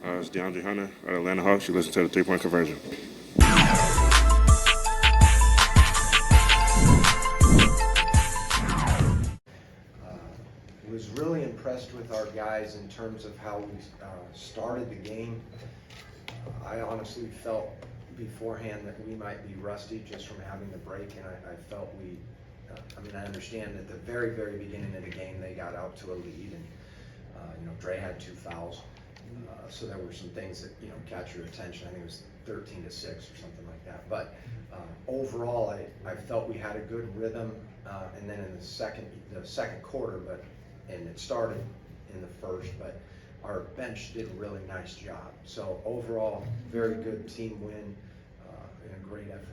It's DeAndre Hunter at Atlanta Hawks. You listen to the three-point conversion. Was really impressed with our guys in terms of how we started the game. I honestly felt beforehand that we might be rusty just from having the break, and I felt we, I understand at the very, very beginning of the game they got out to a lead, and Dre had 2 fouls, so there were some things that catch your attention. I think it was 13-6 or something like that. But overall, I felt we had a good rhythm, and then in the second quarter, and it started in the first, but our bench did a really nice job. So overall, very good team win and a great effort.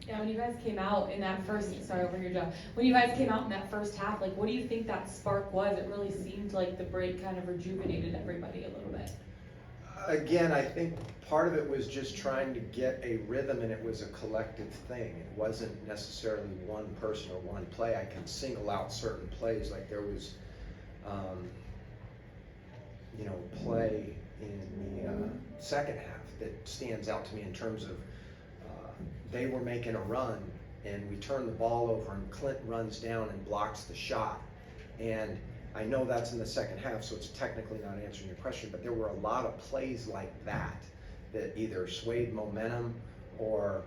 Yeah, when you guys came out in that sorry, over here, Joe. When you guys came out in that first half, like, what do you think that spark was? It really seemed like the break kind of rejuvenated everybody a little bit. Again, I think part of it was just trying to get a rhythm, and it was a collective thing. It wasn't necessarily one person or one play. I can single out certain plays, like there was, play in the second half that stands out to me in terms of they were making a run, and we turn the ball over, and Clint runs down and blocks the shot. And I know that's in the second half, so it's technically not answering your question, but there were a lot of plays like that either swayed momentum or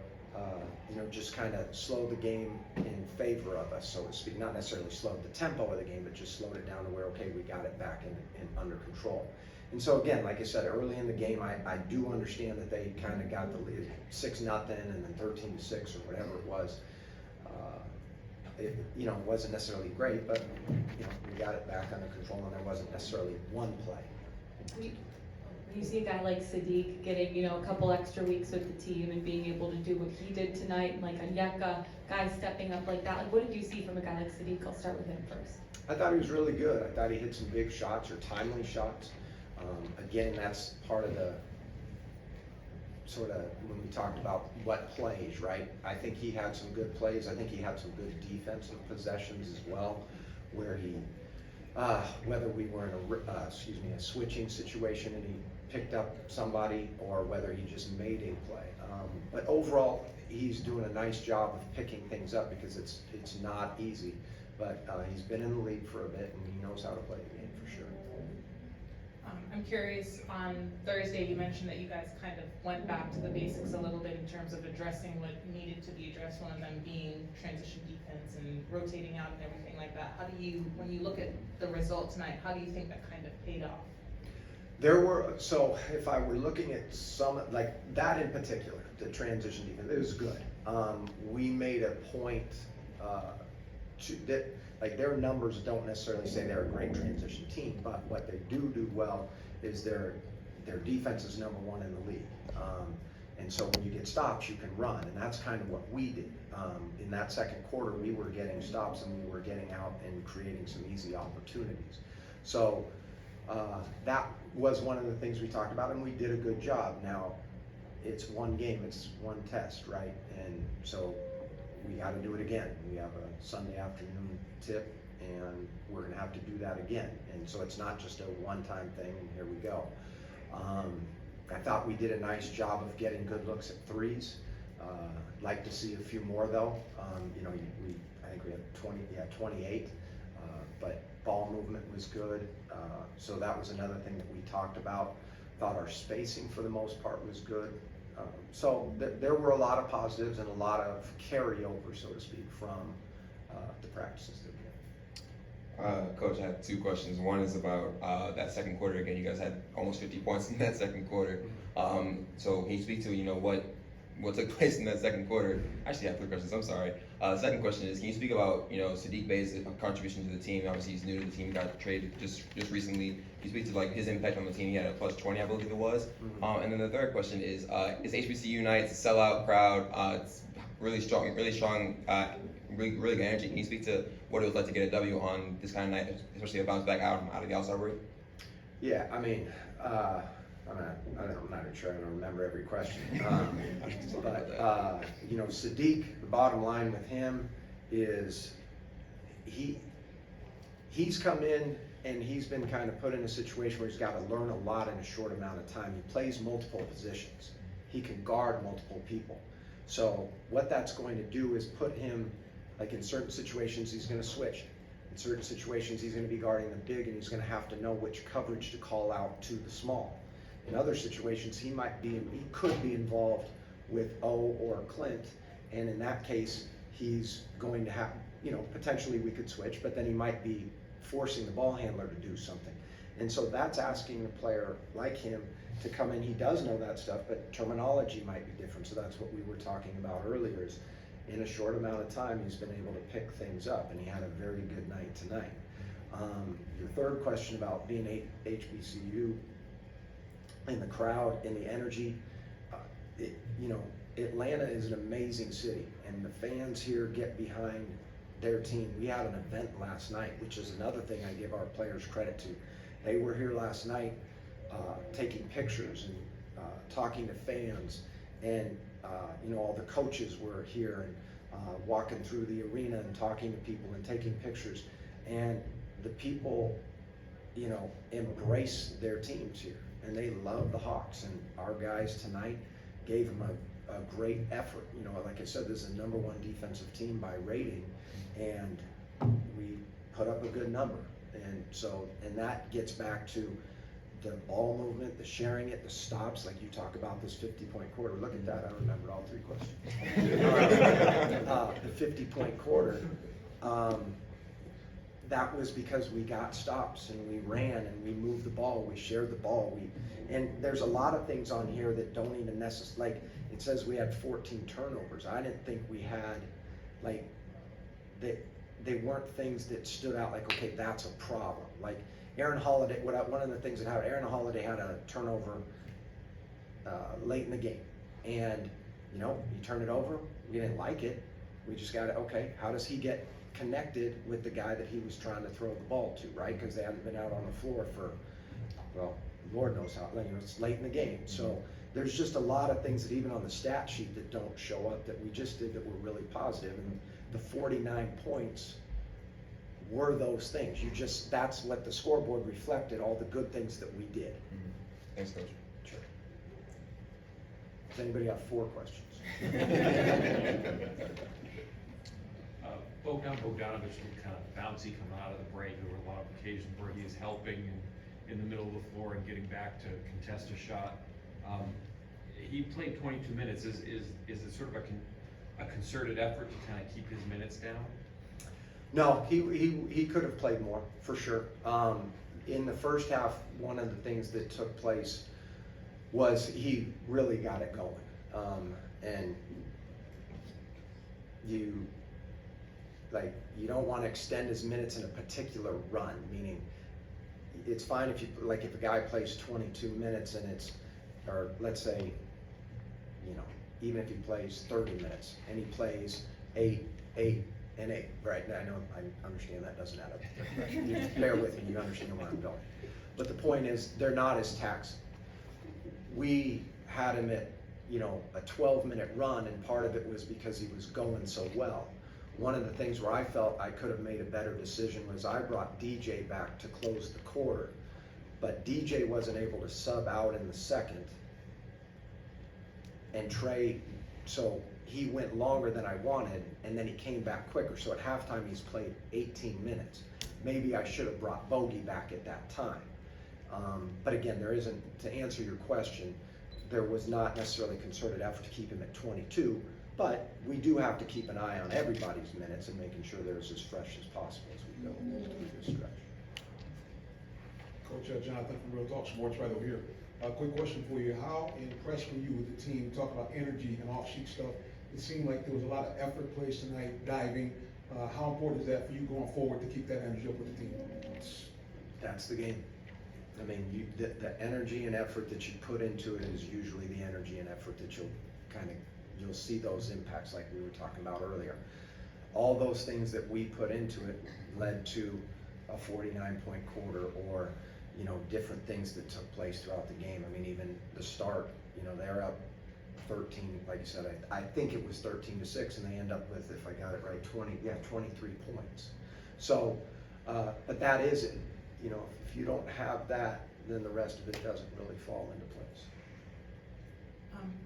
just kind of slowed the game in favor of us, so to speak. Not necessarily slowed the tempo of the game, but just slowed it down to where, okay, we got it back in under control. And so again, like I said, early in the game, I do understand that they kind of got the lead 6-0 and then 13-6 or whatever it was. It wasn't necessarily great, but we got it back under control, and there wasn't necessarily one play. You see a guy like Sadiq getting, a couple extra weeks with the team and being able to do what he did tonight, and like Onyeka, guys stepping up like that. Like, what did you see from a guy like Sadiq? I'll start with him first. I thought he was really good. I thought he hit some big shots or timely shots. Again, that's part of the sort of when we talked about what plays, right? I think he had some good plays. I think he had some good defensive possessions as well, where he, whether we were in a switching situation and he picked up somebody, or whether he just made a play. But overall, he's doing a nice job of picking things up, because it's not easy. But he's been in the league for a bit, and he knows how to play the game for sure. I'm curious, on Thursday you mentioned that you guys kind of went back to the basics a little bit in terms of addressing what needed to be addressed, one of them being transition defense and rotating out and everything like that. How do you, when you look at the result tonight, how do you think that kind of paid off? So if I were looking at some, like that in particular, the transition defense, it was good. We made a point like their numbers don't necessarily say they're a great transition team, but what they do well is their defense is number 1 in the league. And so when you get stops, you can run, and that's kind of what we did. In that second quarter, we were getting stops, and we were getting out and creating some easy opportunities. So that was one of the things we talked about, and we did a good job. Now, it's one game, it's one test, right? And so we got to do it again. We have a Sunday afternoon tip, and we're going to have to do that again. And so it's not just a one-time thing, and here we go. I thought we did a nice job of getting good looks at threes. Like to see a few more though. I think we had 28, but ball movement was good. So that was another thing that we talked about. Thought our spacing for the most part was good. So there were a lot of positives and a lot of carryover, so to speak, from the practices that we had. Coach, I have 2 questions. One is about that second quarter. Again, you guys had almost 50 points in that second quarter. So can you speak to what took place in that second quarter? Actually, I have 3 questions. I'm sorry. Second question is, can you speak about Sadiq Bey's contribution to the team? Obviously, he's new to the team. He got traded just recently. Can you speak to his impact on the team? He had a plus 20, I believe it was. Mm-hmm. And then the third question is HBCU night? It's a sellout crowd. It's really strong, really good energy. Can you speak to what it was like to get a W on this kind of night, especially a bounce back out of the outside break? Yeah, I mean, I'm not sure I don't remember every question. But Sadiq, the bottom line with him is he's come in and he's been kind of put in a situation where he's got to learn a lot in a short amount of time. He plays multiple positions. He can guard multiple people. So what that's going to do is put him, like in certain situations, he's going to switch. In certain situations, he's going to be guarding the big, and he's going to have to know which coverage to call out to the small. In other situations, he could be involved with O or Clint, and in that case, he's going to have, potentially we could switch, but then he might be forcing the ball handler to do something. And so that's asking a player like him to come in. He does know that stuff, but terminology might be different. So that's what we were talking about earlier, is in a short amount of time, he's been able to pick things up, and he had a very good night tonight. Your third question about being HBCU and the crowd and the energy, Atlanta is an amazing city, and the fans here get behind their team. We had an event last night, which is another thing I give our players credit to. They were here last night taking pictures and talking to fans, and all the coaches were here and walking through the arena and talking to people and taking pictures, and the people embrace their teams here, and they love the Hawks, and our guys tonight gave them a great effort. Like I said, this is the #1 defensive team by rating, and we put up a good number. And that gets back to the ball movement, the sharing it, the stops, like you talk about this 50-point quarter. Look at that, I remembered all 3 questions. The 50-point quarter, that was because we got stops and we ran and we moved the ball, we shared the ball. And there's a lot of things on here that don't even necessarily, like it says we had 14 turnovers. I didn't think we had, like, they weren't things that stood out like, okay, that's a problem. Like Aaron Holiday, one of the things that happened, Aaron Holiday had a turnover late in the game. And, you turn it over, we didn't like it. We just got to, okay, how does he get connected with the guy that he was trying to throw the ball to, right? Because they hadn't been out on the floor for, well, Lord knows how, it's late in the game. So there's just a lot of things that even on the stat sheet that don't show up that we just did that were really positive. And the 49 points were those things. That's what the scoreboard reflected, all the good things that we did. Thanks, Coach. Sure. Does anybody have 4 questions? Bogdanovich looked kind of bouncy coming out of the break. There were a lot of occasions where he is helping in the middle of the floor and getting back to contest a shot. He played 22 minutes. Is it sort of a concerted effort to kind of keep his minutes down? No, he could have played more, for sure. In the first half, one of the things that took place was he really got it going. And you don't want to extend his minutes in a particular run, meaning it's fine if if a guy plays 22 minutes and or let's say, even if he plays 30 minutes and he plays 8, and 8, right? I know, I understand that doesn't add up. You bear with me, you understand where I'm going. But the point is, they're not as taxing. We had him at, a 12-minute run, and part of it was because he was going so well. One of the things where I felt I could have made a better decision was I brought DJ back to close the quarter, but DJ wasn't able to sub out in the second, and Trey, so he went longer than I wanted, and then he came back quicker. So at halftime, he's played 18 minutes. Maybe I should have brought Bogey back at that time. But again, to answer your question, there was not necessarily a concerted effort to keep him at 22, but we do have to keep an eye on everybody's minutes and making sure they're as fresh as possible as we go through this stretch. Coach Jonathan from Real Talk Sports right over here. A quick question for you. How impressed were you with the team? Talk about energy and off-sheet stuff. It seemed like there was a lot of effort placed tonight, diving. How important is that for you going forward to keep that energy up with the team? That's the game. I mean, the energy and effort that you put into it is usually the energy and effort that you'll see those impacts like we were talking about earlier. All those things that we put into it led to a 49-point quarter, or different things that took place throughout the game. I mean, even the start, they're up 13, like you said, I think it was 13-6, and they end up with, if I got it right, 23 points. So, but that is it. you know, if you don't have that, then the rest of it doesn't really fall into place.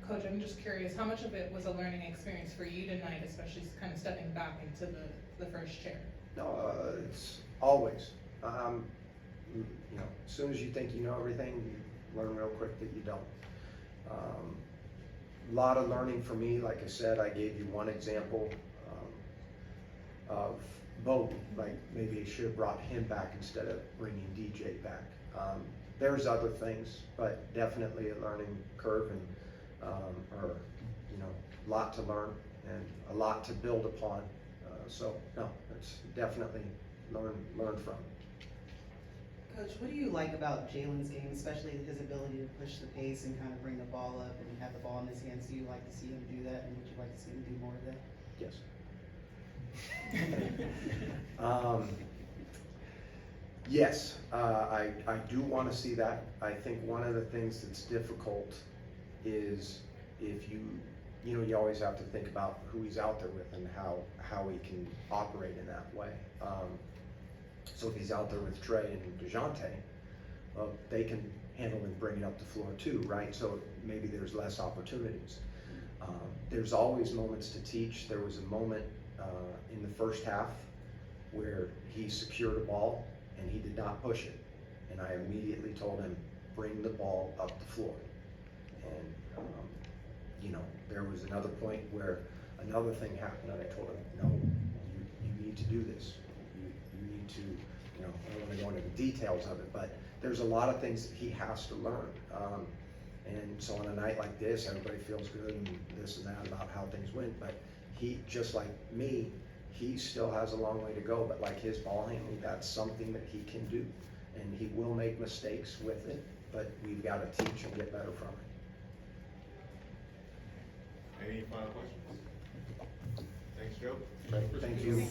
Coach, I'm just curious, how much of it was a learning experience for you tonight, especially kind of stepping back into the first chair? No, it's always, you know, as soon as you think you know everything, you learn real quick that you don't. A lot of learning for me, like I said, I gave you one example of Bowden, like maybe I should have brought him back instead of bringing DJ back. There's other things, but definitely a learning curve and, or, you know, a lot to learn and a lot to build upon. So no, it's definitely learn from. Coach, what do you like about Jalen's game, especially his ability to push the pace and kind of bring the ball up and have the ball in his hands? Do you like to see him do that, and would you like to see him do more of that? Yes. Yes, I do want to see that. I think one of the things that's difficult is if you know, you always have to think about who he's out there with and how he can operate in that way. So if he's out there with Trey and DeJounte, well, they can handle and bring it up the floor too, right? So maybe there's less opportunities. There's always moments to teach. There was a moment in the first half where he secured a ball and he did not push it. And I immediately told him, bring the ball up the floor. And, you know, there was another point where another thing happened and I told him, no, you need to do this. You need to, you know, I don't want to go into the details of it, but there's a lot of things that he has to learn. And so on a night like this, everybody feels good and this and that about how things went, but he, just like me, he still has a long way to go, but like his ball handling, that's something that he can do. And he will make mistakes with it, but we've got to teach and get better from it. Any final questions? Thanks, Joe. Thank you.